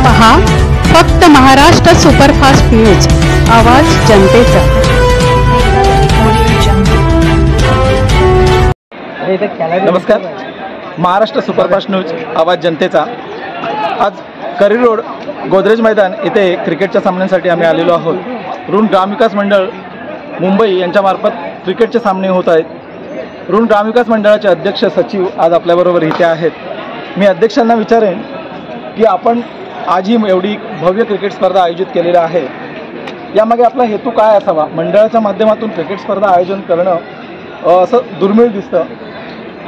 पहा फक्त Maharashtra superfast news, आवाज जनतेचा। नमस्कार, महाराष्ट्र सुपरफास्ट न्यूज आवाज जनतेचा। आज करी रोड गोदरेज मैदान येथे क्रिकेटच्या सामन्यांसाठी आम्ही आलेलो आहोत। ऋण ग्रामविकास मंडळ मुंबई यांच्यामार्फत क्रिकेटचे सामने होत आहेत। ऋण ग्रामविकास मंडळाचे अध्यक्ष सचिव आज आपल्याबरोबर इथे आहेत। मी अध्यक्षांना विचारेन की आपण आज ही एवढी भव्य क्रिकेट स्पर्धा आयोजित केलेली आहे, यामागे आपला हेतू काय असावा? मंडळाच्या माध्यमातून क्रिकेट स्पर्धा आयोजन करणं असं दुर्मिळ दिसतं।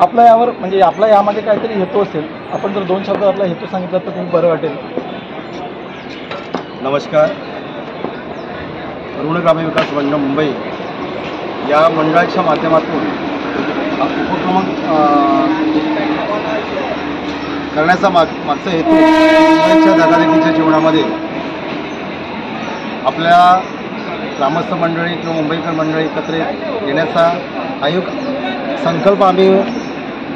आपला यावर म्हणजे आपला यामागे काहीतरी हेतू असेल, आपण जर दोन शब्द आपला हेतू सांगितला तर खूप बरं वाटेल। नमस्कार, ऋण ग्रामविकास मंडळ मुंबई या मंडळाच्या माध्यमातून उपक्रम करण्याचा मागचा हेतू मुंबईच्या धकाधकीच्या जीवनामध्ये आपल्या ग्रामस्थ मंडळी किंवा मुंबईकर मंडळी एकत्र येण्याचा हा एक संकल्प आम्ही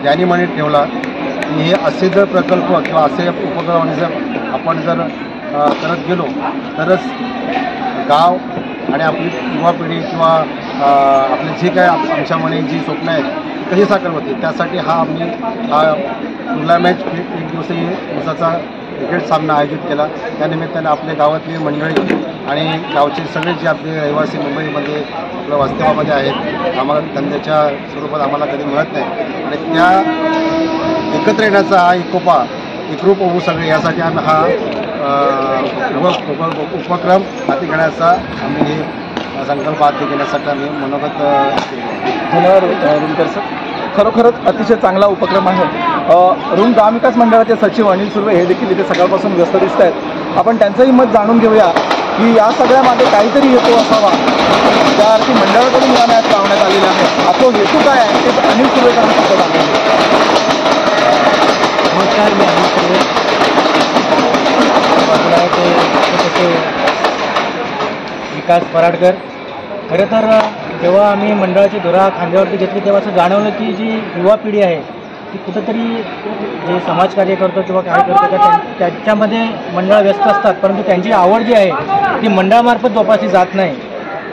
ध्यानी मनात ठेवला की हे असे जर प्रकल्प किंवा असे उपक्रम जर आपण जर करत गेलो तरच गाव आणि आपली युवा पिढी किंवा आपले जे काय आमच्या मने जी स्वप्न आहेत कशी साकार होते, त्यासाठी आम्ही टुर्ना मॅच एक दिवसाचा क्रिकेट सामना आयोजित केला। त्यानिमित्तानं आपल्या गावातली मंडळी आणि गावचे सगळे जे आपले रहिवासी मुंबईमध्ये आपल्या वास्तवामध्ये आहेत, आम्हाला धंद्याच्या स्वरूपात आम्हाला कधी मिळत नाही आणि त्या एकत्र येण्याचा हा एकोपा एकरूप होऊ सगळे यासाठी आम्ही हा उपक्रम हाती घेण्याचा आम्ही हे संकल्प हाती घेण्यासाठी आम्ही मनोगत धन्यवाद रुणकर सर, खरोखरच अतिशय चांगला उपक्रम आहे। ऋण ग्रामविकास मंडळाचे सचिव अनिल सुर्वे हे देखील इथे सकाळपासून व्यस्त दिसत आहेत। आपण त्यांचंही मत जाणून घेऊया की या सगळ्यामागे काहीतरी हेतू असावा, त्या अर्थी मंडळाकडून या मॅच लावण्यात आलेला आहे। हा तो हेतू काय आहे ते अनिल सुर्वेकरांना सुद्धा सांगेल। नमस्कार, मी अनिल सुर्वे, विकास पराडकर। खरं तर जेव्हा आम्ही मंडळाची धुरा खांद्यावरती घेतली तेव्हा असं जाणवलं की जी युवा पिढी आहे ती कुठंतरी जे समाजकार्य करतो किंवा काय करतो त्याच्यामध्ये मंडळ व्यस्त असतात, परंतु त्यांची आवड जी आहे ती मंडळामार्फत जोपासली जात नाही।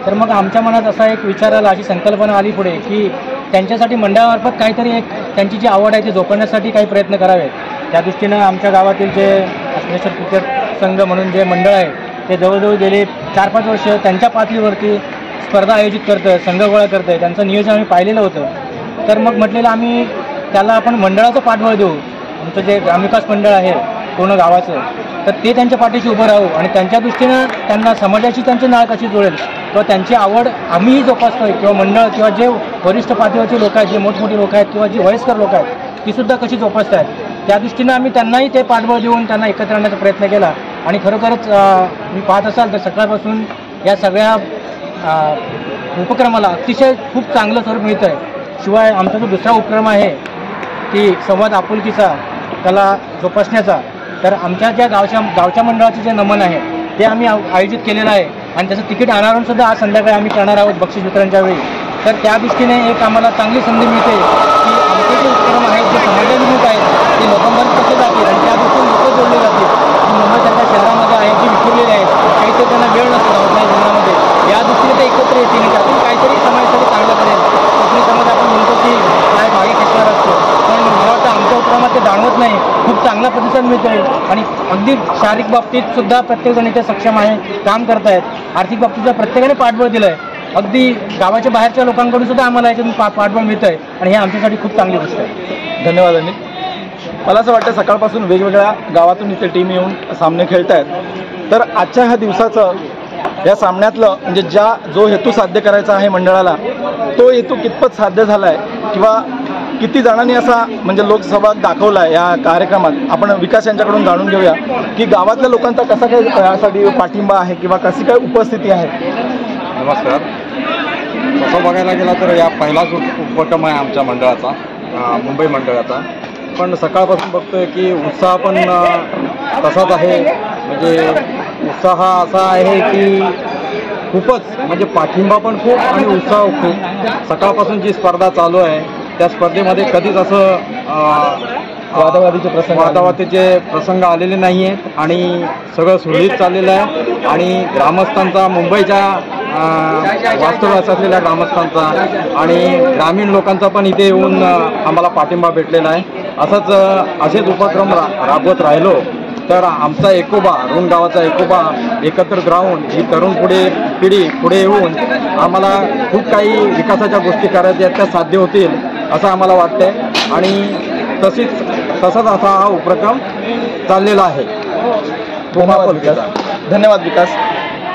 तर मग आमच्या मनात असा एक विचार आला, अशी संकल्पना आली पुढे की त्यांच्यासाठी मंडळामार्फत काहीतरी एक त्यांची जी आवड आहे ती जोपासण्यासाठी काही प्रयत्न करावेत। त्या दृष्टीनं आमच्या गावातील जे अस्नेश्वर क्रिकेट संघ म्हणून जे मंडळ आहे ते जवळजवळ गेले 4-5 वर्ष त्यांच्या पातळीवरती स्पर्धा आयोजित करतं आहे, संघ गोळा करतं आहे, त्यांचं नियोजन आम्ही पाहिलेलं होतं। तर मग म्हटलेलं आम्ही त्याला आपण मंडळाचं पाठबळ देऊ, आमचं जे ग्रामविकास मंडळ आहे पूर्ण गावाचं, तर ते त्यांच्या पाठीशी उभं राहू आणि त्यांच्या दृष्टीनं त्यांना समाजाची त्यांची नाळ कशी जुळेल किंवा त्यांची आवड आम्हीही जोपासतोय किंवा मंडळ किंवा जे वरिष्ठ पातळीवरचे लोक आहेत, जे मोठमोठी लोक आहेत किंवा जी वयस्कर लोक आहेत तीसुद्धा कशी जोपासत आहेत, त्या दृष्टीनं आम्ही त्यांनाही ते पाठबळ देऊन त्यांना एकत्र आणण्याचा प्रयत्न केला। आणि खरोखरच मी पाहत असाल तर सकाळपासून या सगळ्या उपक्रमाला अतिशय खूप चांगलं स्वरूप मिळतं आहे। शिवाय आमचा जो दुसरा उपक्रम आहे की संवाद आपुलकीचा त्याला जोपासण्याचा, तर आमच्या ज्या गावच्या मंडळाचे जे नमन आहे ते आम्ही आयोजित केलेलं आहे आणि त्याचं तिकीट अनावरणसुद्धा आज संध्याकाळी आम्ही करणार आहोत बक्षीस वितरणच्या वेळी। तर त्या दृष्टीने एक आम्हाला चांगली संधी मिळते की आमचे जे उपक्रम आहेत जे समाजाभिमुख आहेत ते लोकांपर्यंत कसे जातील आणि त्या दृष्टीने लोक जोडले जातील। मुंबईसारख्या शहरामध्ये आहेत जे विखुरलेले आहेत, काही तर त्यांना वेळ नसतो आपल्या जीवनामध्ये, या दृष्टीने ते एकत्र येतील आणि त्यातून काहीतरी समाजासाठी चांगलं करेल। कोकणी समाज आपण म्हणतो की काय मागे खेचणार असतो, पण मला वाटतं आमच्या उपक्रमात ते जाणवत नाही, खूप चांगला प्रतिसाद मिळतो आहे आणि अगदी शारीरिक बाबतीत सुद्धा प्रत्येकजण इथे सक्षम आहे, काम करत आहेत। आर्थिक बाबतीत प्रत्येकाने पाठबळ दिलं आहे, अगदी गावाच्या बाहेरच्या लोकांकडून सुद्धा आम्हाला याच्यातून पाठबळ मिळतं आहे आणि हे आमच्यासाठी खूप चांगली गोष्ट आहे। धन्यवाद अनिल। मला असं वाटतं सकाळपासून वेगवेगळ्या गावातून इथे टीम येऊन सामने खेळत आहेत, तर आजच्या ह्या दिवसाचं या सामन्यातलं म्हणजे जो हेतू साध्य करायचा आहे मंडळाला, तो हेतू कितपत साध्य झाला आहे किंवा किती जणांनी असा म्हणजे लोकसहभाग दाखवला आहे या कार्यक्रमात, आपण विकास यांच्याकडून जाणून घेऊया की गावातल्या लोकांचा कसा काय यासाठी पाठिंबा आहे किंवा कशी काय उपस्थिती आहे। नमस्कार, तसं बघायला गेला तर या पहिलाच उपक्रम आहे आमच्या मंडळाचा, मुंबई मंडळाचा, पण सकाळपासून बघतोय की उत्साह पण तसाच आहे। म्हणजे उत्साह असा आहे की खूपच म्हणजे पाठिंबा पण खूप आणि उत्साह खूप। सकाळपासून जी स्पर्धा चालू आहे त्या स्पर्धेमध्ये कधीच असं वादावादीचे प्रसंग वादावादीचे प्रसंग आलेले नाही आहेत आणि सगळं सुरळीत चाललेलं आहे. आणि ग्रामस्थांचा, मुंबईच्या वास्तव्यास असलेल्या ग्रामस्थांचा आणि ग्रामीण लोकांचा पण इथे येऊन आम्हाला पाठिंबा भेटलेला आहे. असेच उपक्रम राबवत राहिलो तर आमचा एकोबा, रुण गावाचा एकोबा एकत्रित राहून ही तरुण पिढी पुढे येऊन आम्हाला खूप काही विकासाच्या गोष्टी करायच्या आहेत, त्या साध्य होतील असं आम्हाला वाटतंय. आणि तसाच असा हा उपक्रम चाललेला आहे. धन्यवाद विकास.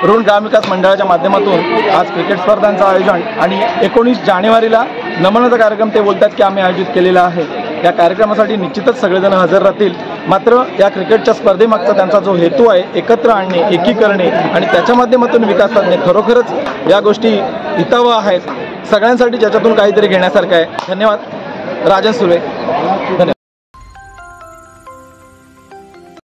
रुण ग्रामविकास मंडळाच्या माध्यमातून आज क्रिकेट स्पर्धांचं आयोजन आणि 19 जानेवारीला नमनाचा कार्यक्रम ते बोलतात की आम्ही आयोजित केलेला आहे. या कार्यक्रमासाठी निश्चितच सगळेजण हजर राहतील. मात्र या क्रिकेटच्या स्पर्धेमागचा त्यांचा जो हेतू आहे, एकत्र आणणे, एकी करणे आणि त्याच्या माध्यमातून विकास साधणे, खरोखरच या गोष्टी हितावह आहेत सगळ्यांसाठी, ज्याच्यातून काहीतरी घेण्यासारखं आहे. धन्यवाद. राजन सुर्वे. धन्यवाद.